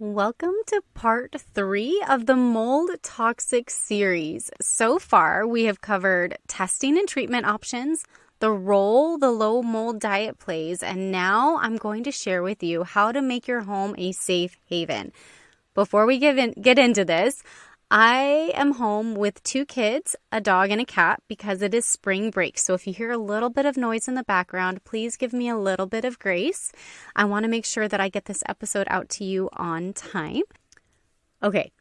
Welcome to part 3 of the Mold Toxic series. So far, we have covered testing and treatment options, the role the low mold diet plays, and now I'm going to share with you how to make your home a safe haven. Before we get into this, I am home with 2 kids, a dog and a cat, because it is spring break. So if you hear a little bit of noise in the background, please give me a little bit of grace. I want to make sure that I get this episode out to you on time. Okay,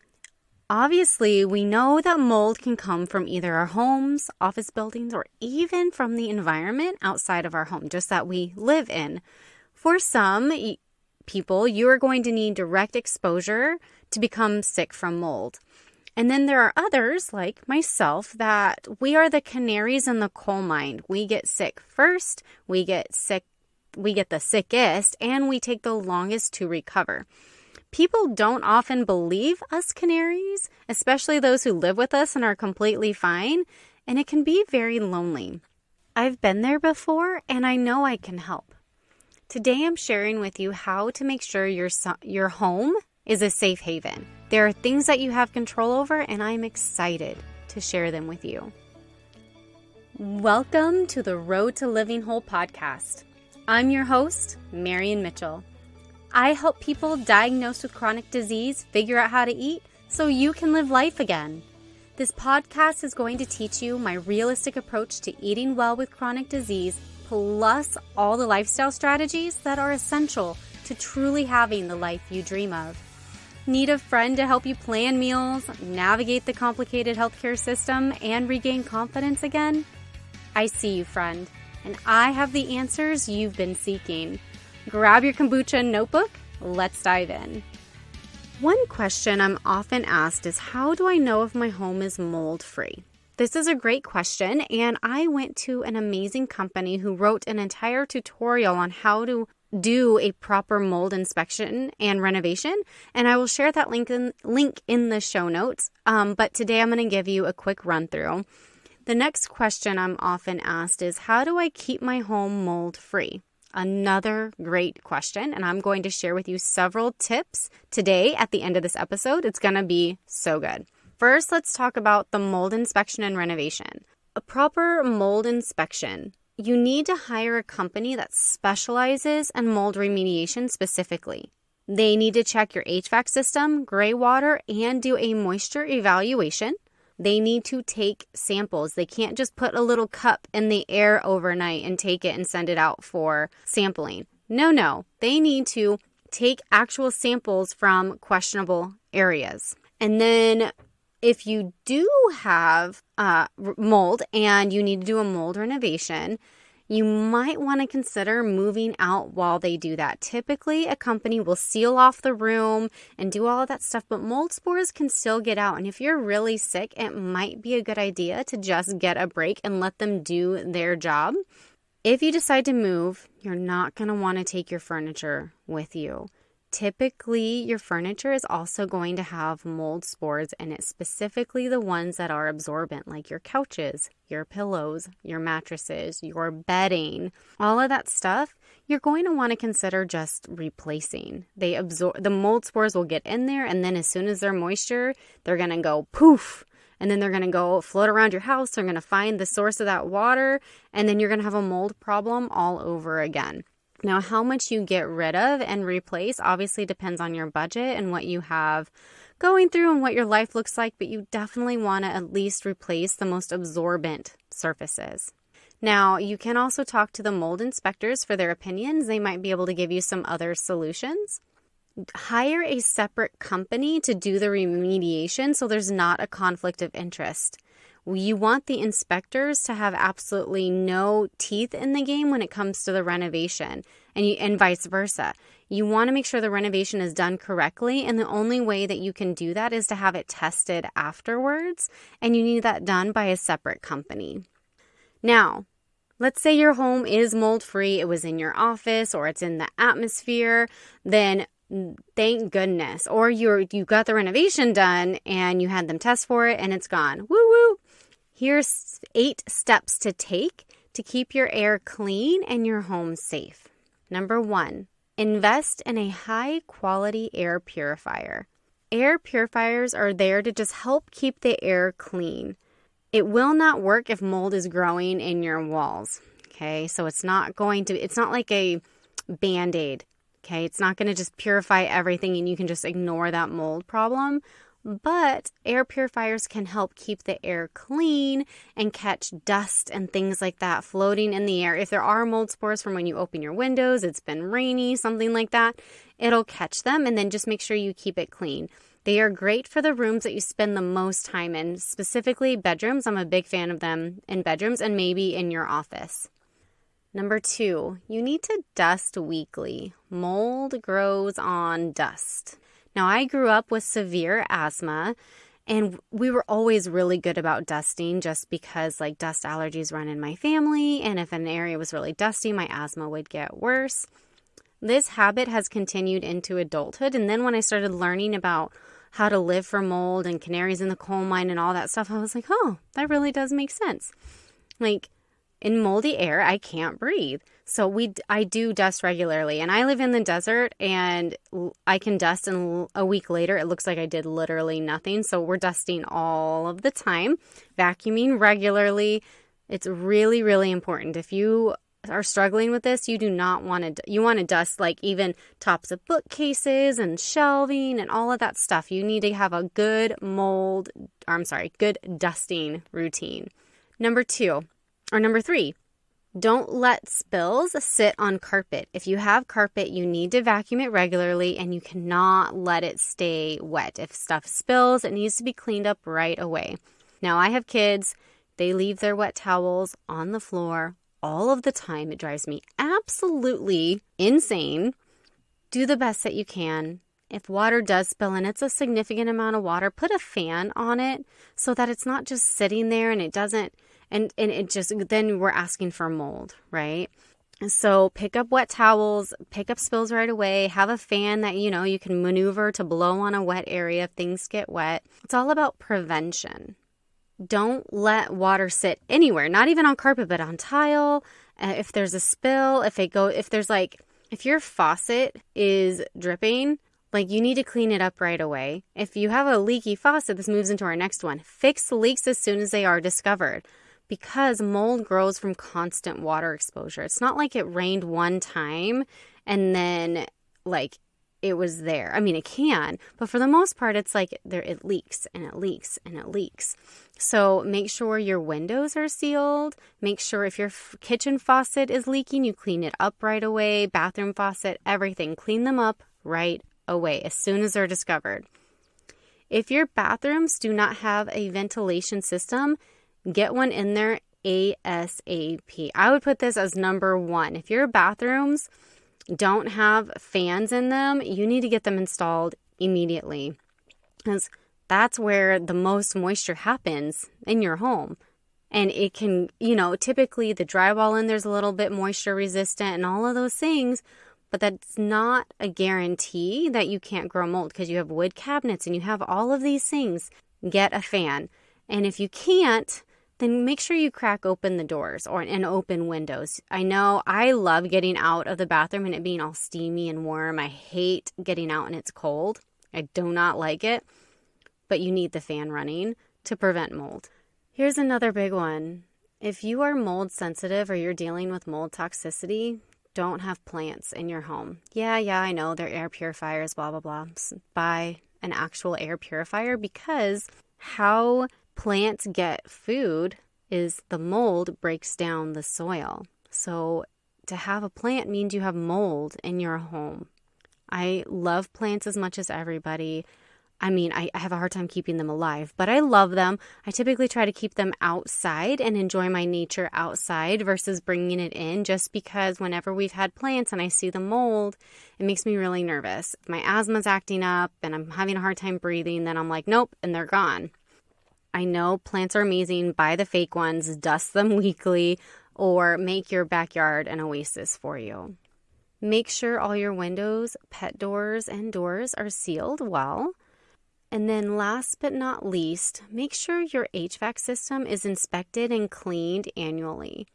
obviously we know that mold can come from either our homes, office buildings, or even from the environment outside of our home, just that we live in. For some people, you are going to need direct exposure to become sick from mold. And then there are others, like myself, that we are the canaries in the coal mine. We get sick first, we get the sickest, and we take the longest to recover. People don't often believe us canaries, especially those who live with us and are completely fine, and it can be very lonely. I've been there before, and I know I can help. Today I'm sharing with you how to make sure your home is a safe haven. There are things that you have control over, and I'm excited to share them with you. Welcome to the Road to Living Whole podcast. I'm your host, Marian Mitchell. I help people diagnosed with chronic disease figure out how to eat so you can live life again. This podcast is going to teach you my realistic approach to eating well with chronic disease, plus all the lifestyle strategies that are essential to truly having the life you dream of. Need a friend to help you plan meals, navigate the complicated healthcare system, and regain confidence again? I see you, friend, and I have the answers you've been seeking. Grab your kombucha and notebook. Let's dive in. One question I'm often asked is, how do I know if my home is mold-free? This is a great question, and I went to an amazing company who wrote an entire tutorial on how to do a proper mold inspection and renovation, and I will share that link in the show notes, but today I'm going to give you a quick run through. The next question I'm often asked is, how do I keep my home mold free? Another great question, and I'm going to share with you several tips today at the end of this episode. It's going to be so good. First, let's talk about the mold inspection and renovation. A proper mold inspection. You need to hire a company that specializes in mold remediation specifically. They need to check your HVAC system, gray water, and do a moisture evaluation. They need to take samples. They can't just put a little cup in the air overnight and take it and send it out for sampling. No. They need to take actual samples from questionable areas. And then if you do have mold and you need to do a mold renovation, you might want to consider moving out while they do that. Typically, a company will seal off the room and do all of that stuff, but mold spores can still get out. And if you're really sick, it might be a good idea to just get a break and let them do their job. If you decide to move, you're not going to want to take your furniture with you. Typically, your furniture is also going to have mold spores in it, specifically the ones that are absorbent, like your couches, your pillows, your mattresses, your bedding, all of that stuff. You're going to want to consider just replacing. The mold spores will get in there, and then as soon as they're moisture, they're going to go poof, and then they're going to go float around your house. They're going to find the source of that water, and then you're going to have a mold problem all over again. Now, how much you get rid of and replace obviously depends on your budget and what you have going through and what your life looks like, but you definitely want to at least replace the most absorbent surfaces. Now, you can also talk to the mold inspectors for their opinions. They might be able to give you some other solutions. Hire a separate company to do the remediation so there's not a conflict of interest. You want the inspectors to have absolutely no teeth in the game when it comes to the renovation, and vice versa. You want to make sure the renovation is done correctly, and the only way that you can do that is to have it tested afterwards, and you need that done by a separate company. Now, let's say your home is mold-free, it was in your office, or it's in the atmosphere, then thank goodness. Or you got the renovation done, and you had them test for it, and it's gone. Woo-woo! Here's 8 steps to take to keep your air clean and your home safe. Number 1, Invest in a high-quality air purifier. Air purifiers are there to just help keep the air clean. It will not work if mold is growing in your walls, okay? So it's not like a Band-Aid, okay? It's not going to just purify everything and you can just ignore that mold problem. But air purifiers can help keep the air clean and catch dust and things like that floating in the air. If there are mold spores from when you open your windows, it's been rainy, something like that, it'll catch them, and then just make sure you keep it clean. They are great for the rooms that you spend the most time in, specifically bedrooms. I'm a big fan of them in bedrooms and maybe in your office. Number 2, you need to dust weekly. Mold grows on dust. Now, I grew up with severe asthma, and we were always really good about dusting just because like dust allergies run in my family, and if an area was really dusty, my asthma would get worse. This habit has continued into adulthood, and then when I started learning about how to live for mold and canaries in the coal mine and all that stuff, I was like, oh, that really does make sense. Like, in moldy air, I can't breathe. So I do dust regularly, and I live in the desert, and I can dust, and a week later, it looks like I did literally nothing. So we're dusting all of the time, vacuuming regularly. It's really, really important. If you are struggling with this, you want to dust like even tops of bookcases and shelving and all of that stuff. You need to have a good good dusting routine. Number 3, don't let spills sit on carpet. If you have carpet, you need to vacuum it regularly, and you cannot let it stay wet. If stuff spills, it needs to be cleaned up right away. Now, I have kids. They leave their wet towels on the floor all of the time. It drives me absolutely insane. Do the best that you can. If water does spill, and it's a significant amount of water, put a fan on it so that it's not just sitting there and it doesn't. And it just, then we're asking for mold, right? So pick up wet towels, pick up spills right away, have a fan that, you can maneuver to blow on a wet area if things get wet. It's all about prevention. Don't let water sit anywhere, not even on carpet, but on tile. If there's a spill, if your faucet is dripping, you need to clean it up right away. If you have a leaky faucet, this moves into our next one. Fix the leaks as soon as they are discovered, because mold grows from constant water exposure. It's not like it rained one time and then it was there. I mean, it can, but for the most part, it's it leaks and it leaks and it leaks. So make sure your windows are sealed. Make sure if your kitchen faucet is leaking, you clean it up right away. Bathroom faucet, everything. Clean them up right away as soon as they're discovered. If your bathrooms do not have a ventilation system, get one in there ASAP. I would put this as number 1. If your bathrooms don't have fans in them, you need to get them installed immediately, because that's where the most moisture happens in your home. And it can, typically the drywall in there's a little bit moisture resistant and all of those things, but that's not a guarantee that you can't grow mold, because you have wood cabinets and you have all of these things. Get a fan. And if you can't, then make sure you crack open the doors and open windows. I know I love getting out of the bathroom and it being all steamy and warm. I hate getting out and it's cold. I do not like it, but you need the fan running to prevent mold. Here's another big one. If you are mold sensitive or you're dealing with mold toxicity, don't have plants in your home. Yeah, I know they're air purifiers, blah, blah, blah. Buy an actual air purifier, because how plants get food is the mold breaks down the soil. So to have a plant means you have mold in your home. I love plants as much as everybody. I mean, I have a hard time keeping them alive, but I love them. I typically try to keep them outside and enjoy my nature outside versus bringing it in, just because whenever we've had plants and I see the mold, it makes me really nervous. If my asthma's acting up and I'm having a hard time breathing, then I'm like, nope, and they're gone. I know plants are amazing. Buy the fake ones, dust them weekly, or make your backyard an oasis for you. Make sure all your windows, pet doors, and doors are sealed well. And then last but not least, make sure your HVAC system is inspected and cleaned annually.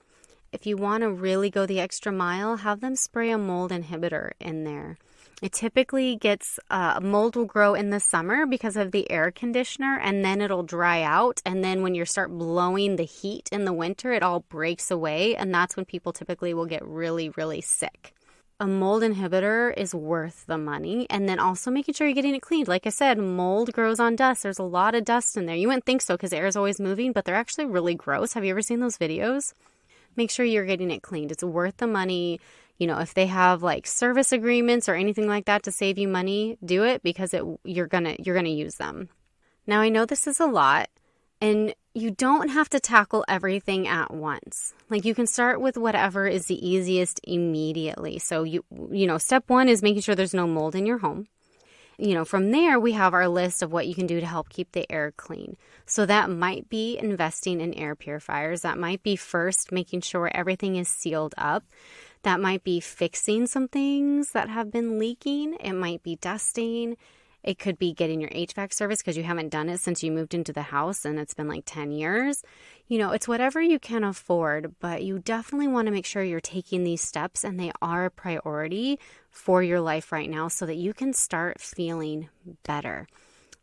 if you want to really go the extra mile, have them spray a mold inhibitor in there. It typically gets, mold will grow in the summer because of the air conditioner, and then it'll dry out. And then when you start blowing the heat in the winter, it all breaks away. And that's when people typically will get really, really sick. A mold inhibitor is worth the money. And then also making sure you're getting it cleaned. Like I said, mold grows on dust. There's a lot of dust in there. You wouldn't think so because the air is always moving, but they're actually really gross. Have you ever seen those videos? Make sure you're getting it cleaned. It's worth the money. You know, if they have like service agreements or anything like that to save you money, do it because you're gonna use them. Now, I know this is a lot, and you don't have to tackle everything at once. Like, you can start with whatever is the easiest immediately. So you know, step one is making sure there's no mold in your home. You know, from there, we have our list of what you can do to help keep the air clean. So that might be investing in air purifiers. That might be first making sure everything is sealed up. That might be fixing some things that have been leaking. It might be dusting. It could be getting your HVAC service because you haven't done it since you moved into the house and it's been like 10 years. You know, it's whatever you can afford, but you definitely want to make sure you're taking these steps and they are a priority for your life right now so that you can start feeling better.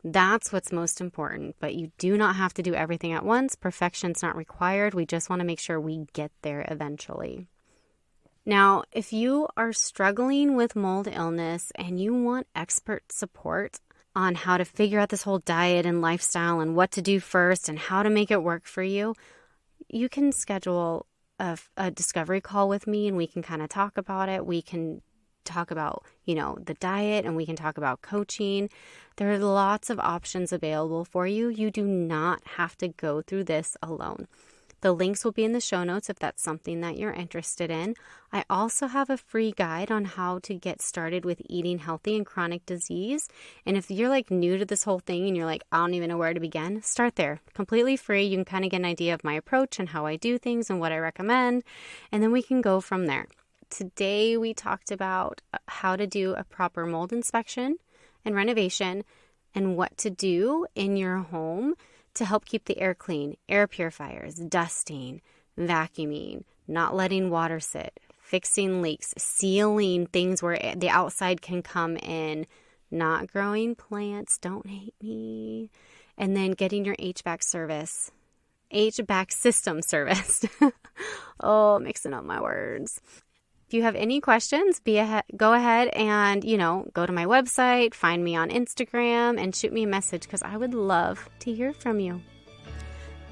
That's what's most important, but you do not have to do everything at once. Perfection's not required. We just want to make sure we get there eventually. Now, if you are struggling with mold illness and you want expert support on how to figure out this whole diet and lifestyle and what to do first and how to make it work for you, you can schedule a discovery call with me and we can kind of talk about it. We can talk about, you know, the diet, and we can talk about coaching. There are lots of options available for you. You do not have to go through this alone. The links will be in the show notes if that's something that you're interested in. I also have a free guide on how to get started with eating healthy and chronic disease. And if you're like new to this whole thing and you're like, I don't even know where to begin, start there. Completely free. You can kind of get an idea of my approach and how I do things and what I recommend. And then we can go from there. Today we talked about how to do a proper mold inspection and renovation and what to do in your home to help keep the air clean. Air purifiers, dusting, vacuuming, not letting water sit, fixing leaks, sealing things where the outside can come in, not growing plants, don't hate me, and then getting your HVAC system serviced. Oh, mixing up my words. If you have any questions, go ahead and, go to my website, find me on Instagram, and shoot me a message because I would love to hear from you.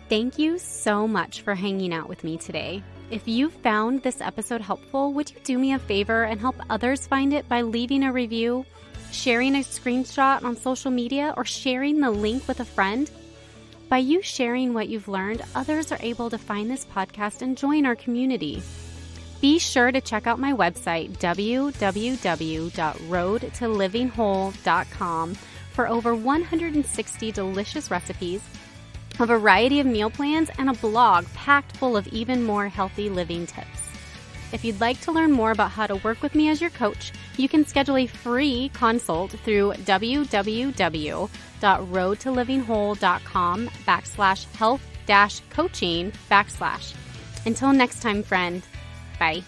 Thank you so much for hanging out with me today. If you found this episode helpful, would you do me a favor and help others find it by leaving a review, sharing a screenshot on social media, or sharing the link with a friend? By you sharing what you've learned, others are able to find this podcast and join our community. Be sure to check out my website, www.roadtolivingwhole.com, for over 160 delicious recipes, a variety of meal plans, and a blog packed full of even more healthy living tips. If you'd like to learn more about how to work with me as your coach, you can schedule a free consult through www.roadtolivingwhole.com/health-coaching/. Until next time, friend. Bye.